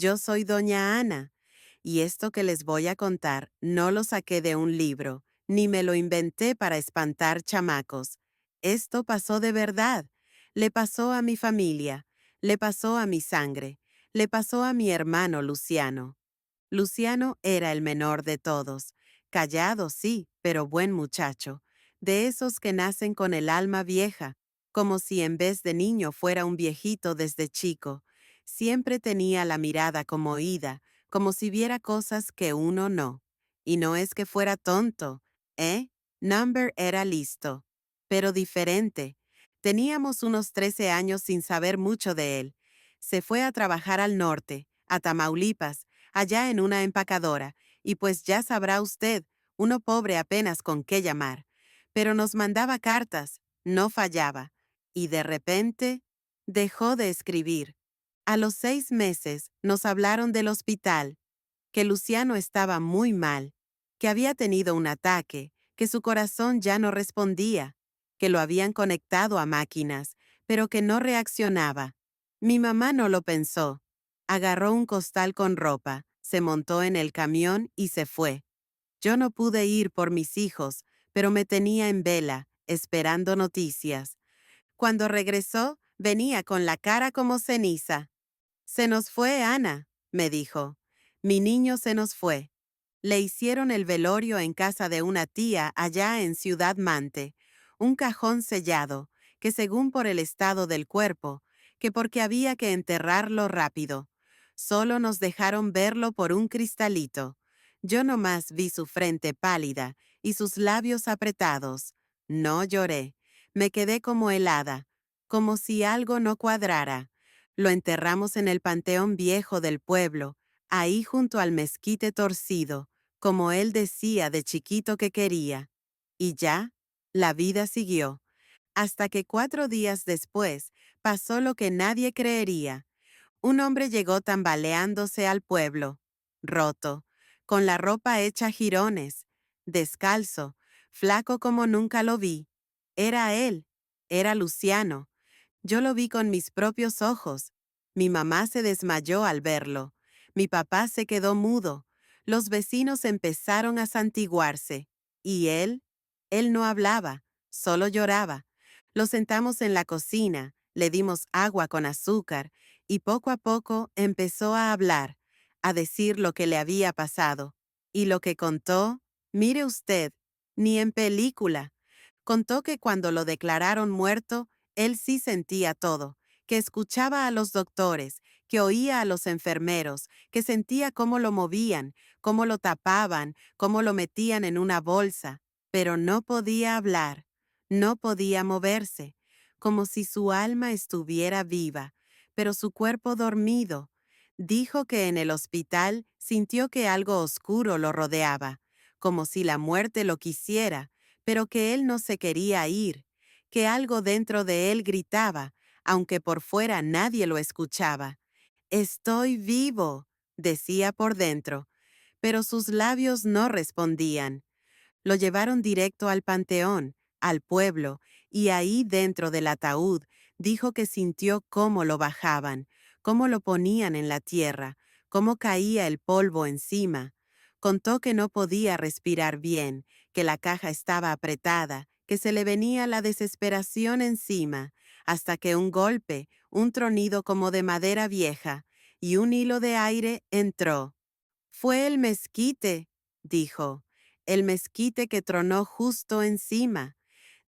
Yo soy doña Ana, y esto que les voy a contar no lo saqué de un libro, ni me lo inventé para espantar chamacos. Esto pasó de verdad. Le pasó a mi familia, le pasó a mi sangre, le pasó a mi hermano Luciano. Luciano era el menor de todos, callado sí, pero buen muchacho, de esos que nacen con el alma vieja, como si en vez de niño fuera un viejito desde chico. Siempre tenía la mirada como oída, como si viera cosas que uno no. Y no es que fuera tonto, ¿eh? Number era listo, pero diferente. Teníamos unos 13 años sin saber mucho de él. Se fue a trabajar al norte, a Tamaulipas, allá en una empacadora, y pues ya sabrá usted, uno pobre apenas con qué llamar. Pero nos mandaba cartas, no fallaba, y de repente dejó de escribir. A los 6 meses nos hablaron del hospital, que Luciano estaba muy mal, que había tenido un ataque, que su corazón ya no respondía, que lo habían conectado a máquinas, pero que no reaccionaba. Mi mamá no lo pensó. Agarró un costal con ropa, se montó en el camión y se fue. Yo no pude ir por mis hijos, pero me tenía en vela, esperando noticias. Cuando regresó, venía con la cara como ceniza. Se nos fue Ana, me dijo. Mi niño se nos fue. Le hicieron el velorio en casa de una tía allá en Ciudad Mante, un cajón sellado, que según por el estado del cuerpo, que porque había que enterrarlo rápido. Solo nos dejaron verlo por un cristalito. Yo nomás vi su frente pálida y sus labios apretados. No lloré. Me quedé como helada, como si algo no cuadrara. Lo enterramos en el panteón viejo del pueblo, ahí junto al mezquite torcido, como él decía de chiquito que quería. Y ya, la vida siguió, hasta que 4 días después pasó lo que nadie creería. Un hombre llegó tambaleándose al pueblo, roto, con la ropa hecha jirones, descalzo, flaco como nunca lo vi. Era él, era Luciano. Yo lo vi con mis propios ojos. Mi mamá se desmayó al verlo. Mi papá se quedó mudo. Los vecinos empezaron a santiguarse. ¿Y él? Él no hablaba, solo lloraba. Lo sentamos en la cocina, le dimos agua con azúcar y poco a poco empezó a hablar, a decir lo que le había pasado. Y lo que contó, mire usted, ni en película. Contó que cuando lo declararon muerto, él sí sentía todo, que escuchaba a los doctores, que oía a los enfermeros, que sentía cómo lo movían, cómo lo tapaban, cómo lo metían en una bolsa, pero no podía hablar, no podía moverse, como si su alma estuviera viva, pero su cuerpo dormido. Dijo que en el hospital sintió que algo oscuro lo rodeaba, como si la muerte lo quisiera, pero que él no se quería ir, que algo dentro de él gritaba, aunque por fuera nadie lo escuchaba. «Estoy vivo», decía por dentro, pero sus labios no respondían. Lo llevaron directo al panteón, al pueblo, y ahí dentro del ataúd dijo que sintió cómo lo bajaban, cómo lo ponían en la tierra, cómo caía el polvo encima. Contó que no podía respirar bien, que la caja estaba apretada, que se le venía la desesperación encima, hasta que un golpe, un tronido como de madera vieja, y un hilo de aire entró. «Fue el mezquite», dijo, «el mezquite que tronó justo encima».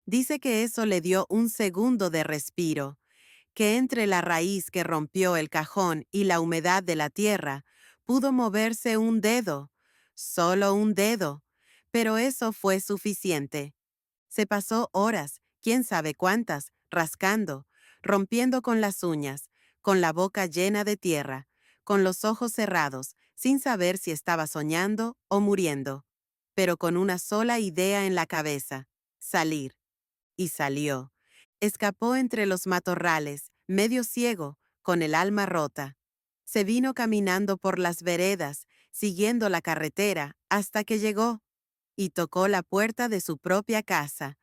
Dice que eso le dio un segundo de respiro, que entre la raíz que rompió el cajón y la humedad de la tierra, pudo moverse un dedo, solo un dedo, pero eso fue suficiente. Se pasó horas, quién sabe cuántas, rascando, rompiendo con las uñas, con la boca llena de tierra, con los ojos cerrados, sin saber si estaba soñando o muriendo, pero con una sola idea en la cabeza: salir. Y salió. Escapó entre los matorrales, medio ciego, con el alma rota. Se vino caminando por las veredas, siguiendo la carretera, hasta que llegó y tocó la puerta de su propia casa.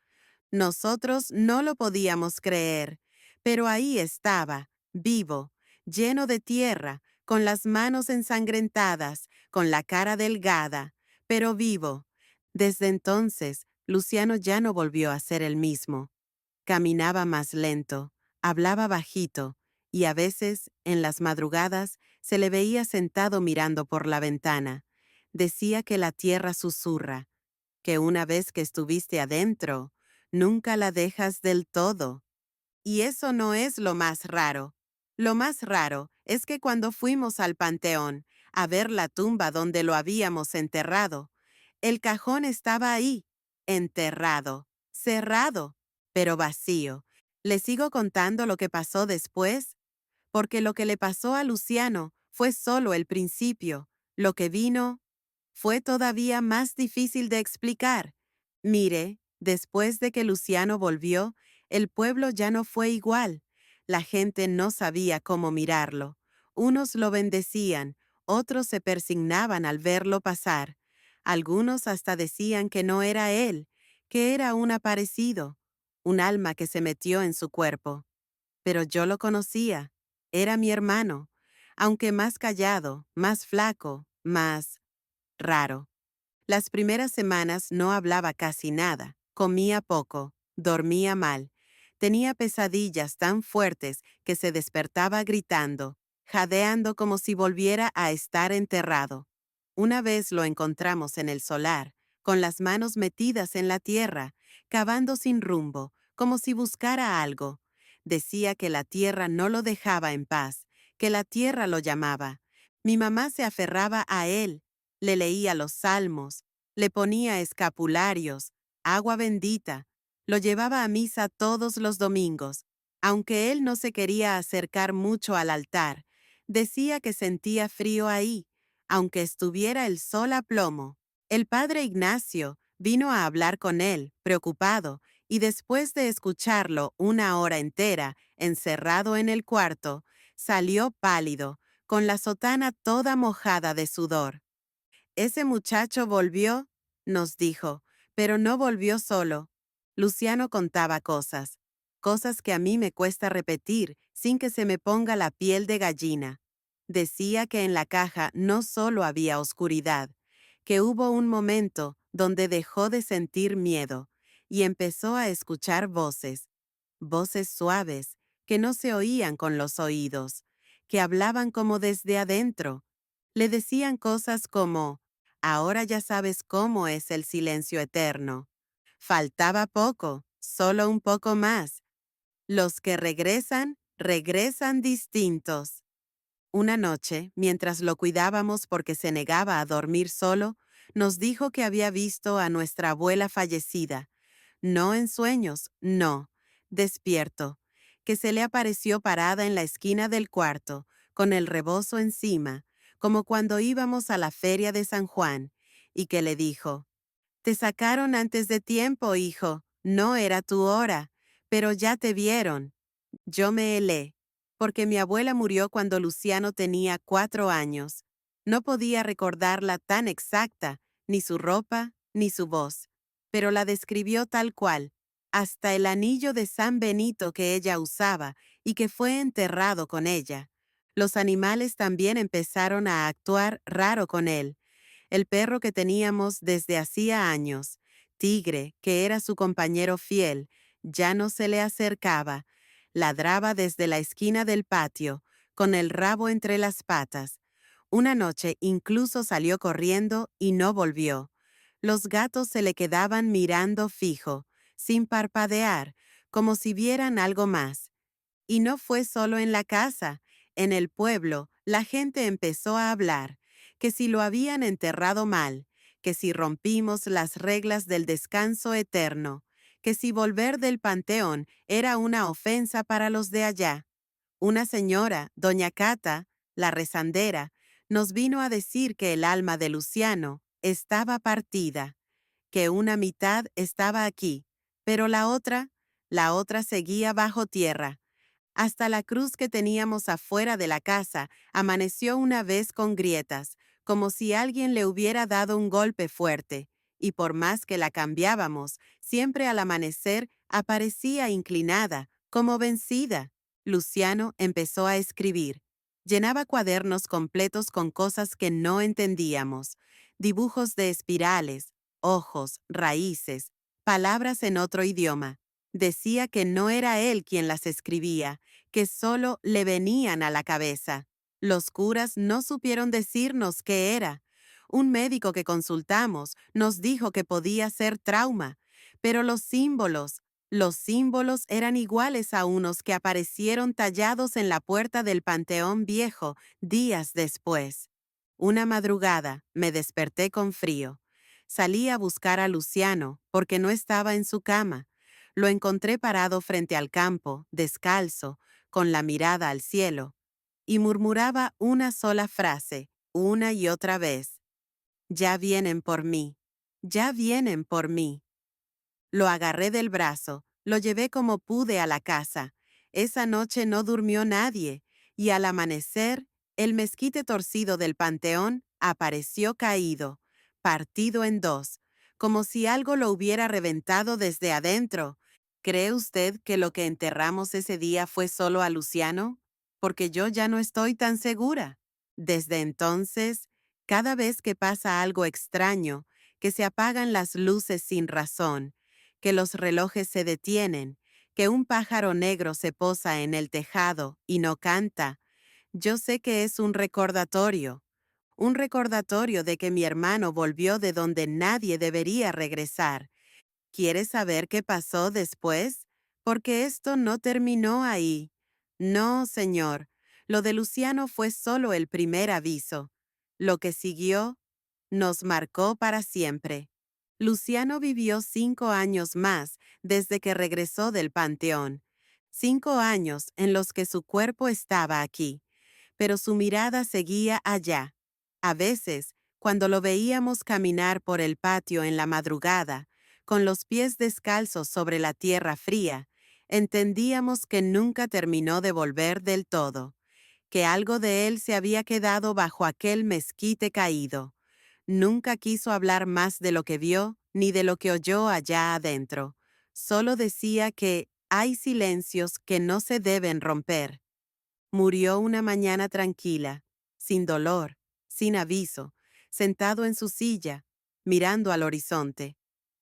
Nosotros no lo podíamos creer, pero ahí estaba, vivo, lleno de tierra, con las manos ensangrentadas, con la cara delgada, pero vivo. Desde entonces, Luciano ya no volvió a ser el mismo. Caminaba más lento, hablaba bajito, y a veces, en las madrugadas, se le veía sentado mirando por la ventana. Decía que la tierra susurra, que una vez que estuviste adentro, nunca la dejas del todo. Y eso no es lo más raro. Lo más raro es que cuando fuimos al panteón a ver la tumba donde lo habíamos enterrado, el cajón estaba ahí, enterrado, cerrado, pero vacío. ¿Le sigo contando lo que pasó después? Porque lo que le pasó a Luciano fue solo el principio. Lo que vino fue todavía más difícil de explicar. Mire, después de que Luciano volvió, el pueblo ya no fue igual. La gente no sabía cómo mirarlo. Unos lo bendecían, otros se persignaban al verlo pasar. Algunos hasta decían que no era él, que era un aparecido, un alma que se metió en su cuerpo. Pero yo lo conocía. Era mi hermano, aunque más callado, más flaco, más raro. Las primeras semanas no hablaba casi nada, comía poco, dormía mal, tenía pesadillas tan fuertes que se despertaba gritando, jadeando como si volviera a estar enterrado. Una vez lo encontramos en el solar, con las manos metidas en la tierra, cavando sin rumbo, como si buscara algo. Decía que la tierra no lo dejaba en paz, que la tierra lo llamaba. Mi mamá se aferraba a él, le leía los salmos, le ponía escapularios, agua bendita, lo llevaba a misa todos los domingos. Aunque él no se quería acercar mucho al altar, decía que sentía frío ahí, aunque estuviera el sol a plomo. El padre Ignacio vino a hablar con él, preocupado, y después de escucharlo una hora entera, encerrado en el cuarto, salió pálido, con la sotana toda mojada de sudor. Ese muchacho volvió, nos dijo, pero no volvió solo. Luciano contaba cosas, cosas que a mí me cuesta repetir sin que se me ponga la piel de gallina. Decía que en la caja no solo había oscuridad, que hubo un momento donde dejó de sentir miedo y empezó a escuchar voces, voces suaves que no se oían con los oídos, que hablaban como desde adentro. Le decían cosas como: ahora ya sabes cómo es el silencio eterno. Faltaba poco, solo un poco más. Los que regresan, regresan distintos. Una noche, mientras lo cuidábamos porque se negaba a dormir solo, nos dijo que había visto a nuestra abuela fallecida. No en sueños, no, despierto, que se le apareció parada en la esquina del cuarto, con el rebozo encima, como cuando íbamos a la feria de San Juan, y que le dijo: te sacaron antes de tiempo, hijo, no era tu hora, pero ya te vieron. Yo me helé, porque mi abuela murió cuando Luciano tenía 4 años. No podía recordarla tan exacta, ni su ropa, ni su voz, pero la describió tal cual, hasta el anillo de San Benito que ella usaba y que fue enterrado con ella. Los animales también empezaron a actuar raro con él. El perro que teníamos desde hacía años, Tigre, que era su compañero fiel, ya no se le acercaba. Ladraba desde la esquina del patio, con el rabo entre las patas. Una noche incluso salió corriendo y no volvió. Los gatos se le quedaban mirando fijo, sin parpadear, como si vieran algo más. Y no fue solo en la casa. En el pueblo, la gente empezó a hablar, que si lo habían enterrado mal, que si rompimos las reglas del descanso eterno, que si volver del panteón era una ofensa para los de allá. Una señora, doña Cata, la rezandera, nos vino a decir que el alma de Luciano estaba partida, que una mitad estaba aquí, pero la otra seguía bajo tierra. Hasta la cruz que teníamos afuera de la casa amaneció una vez con grietas, como si alguien le hubiera dado un golpe fuerte, y por más que la cambiábamos, siempre al amanecer aparecía inclinada, como vencida. Luciano empezó a escribir. Llenaba cuadernos completos con cosas que no entendíamos, dibujos de espirales, ojos, raíces, palabras en otro idioma. Decía que no era él quien las escribía, que solo le venían a la cabeza. Los curas no supieron decirnos qué era. Un médico que consultamos nos dijo que podía ser trauma, pero los símbolos eran iguales a unos que aparecieron tallados en la puerta del Panteón Viejo días después. Una madrugada me desperté con frío. Salí a buscar a Luciano porque no estaba en su cama. Lo encontré parado frente al campo, descalzo, con la mirada al cielo, y murmuraba una sola frase, una y otra vez. Ya vienen por mí, ya vienen por mí. Lo agarré del brazo, lo llevé como pude a la casa. Esa noche no durmió nadie, y al amanecer, el mezquite torcido del panteón apareció caído, partido en dos, como si algo lo hubiera reventado desde adentro. ¿Cree usted que lo que enterramos ese día fue solo a Luciano? Porque yo ya no estoy tan segura. Desde entonces, cada vez que pasa algo extraño, que se apagan las luces sin razón, que los relojes se detienen, que un pájaro negro se posa en el tejado y no canta, yo sé que es un recordatorio de que mi hermano volvió de donde nadie debería regresar. ¿Quieres saber qué pasó después? Porque esto no terminó ahí. No, señor, lo de Luciano fue solo el primer aviso. Lo que siguió nos marcó para siempre. Luciano vivió 5 años más desde que regresó del panteón. 5 años en los que su cuerpo estaba aquí, pero su mirada seguía allá. A veces, cuando lo veíamos caminar por el patio en la madrugada, con los pies descalzos sobre la tierra fría, entendíamos que nunca terminó de volver del todo, que algo de él se había quedado bajo aquel mezquite caído. Nunca quiso hablar más de lo que vio ni de lo que oyó allá adentro. Solo decía que hay silencios que no se deben romper. Murió una mañana tranquila, sin dolor, sin aviso, sentado en su silla, mirando al horizonte.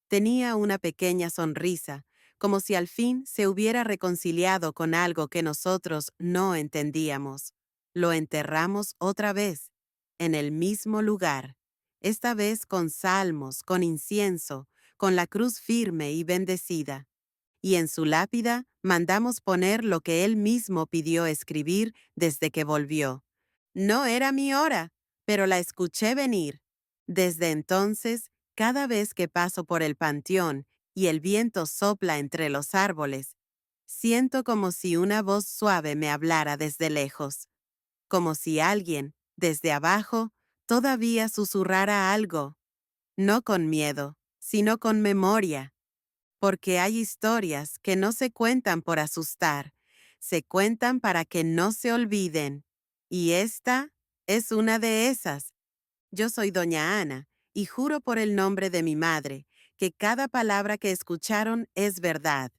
Tenía una pequeña sonrisa, como si al fin se hubiera reconciliado con algo que nosotros no entendíamos. Lo enterramos otra vez, en el mismo lugar, esta vez con salmos, con incienso, con la cruz firme y bendecida. Y en su lápida mandamos poner lo que él mismo pidió escribir desde que volvió. No era mi hora, pero la escuché venir. Desde entonces, cada vez que paso por el panteón y el viento sopla entre los árboles, siento como si una voz suave me hablara desde lejos, como si alguien, desde abajo, todavía susurrara algo, no con miedo, sino con memoria, porque hay historias que no se cuentan por asustar, se cuentan para que no se olviden. Y esta es una de esas. Yo soy doña Ana, y juro por el nombre de mi madre, que cada palabra que escucharon es verdad.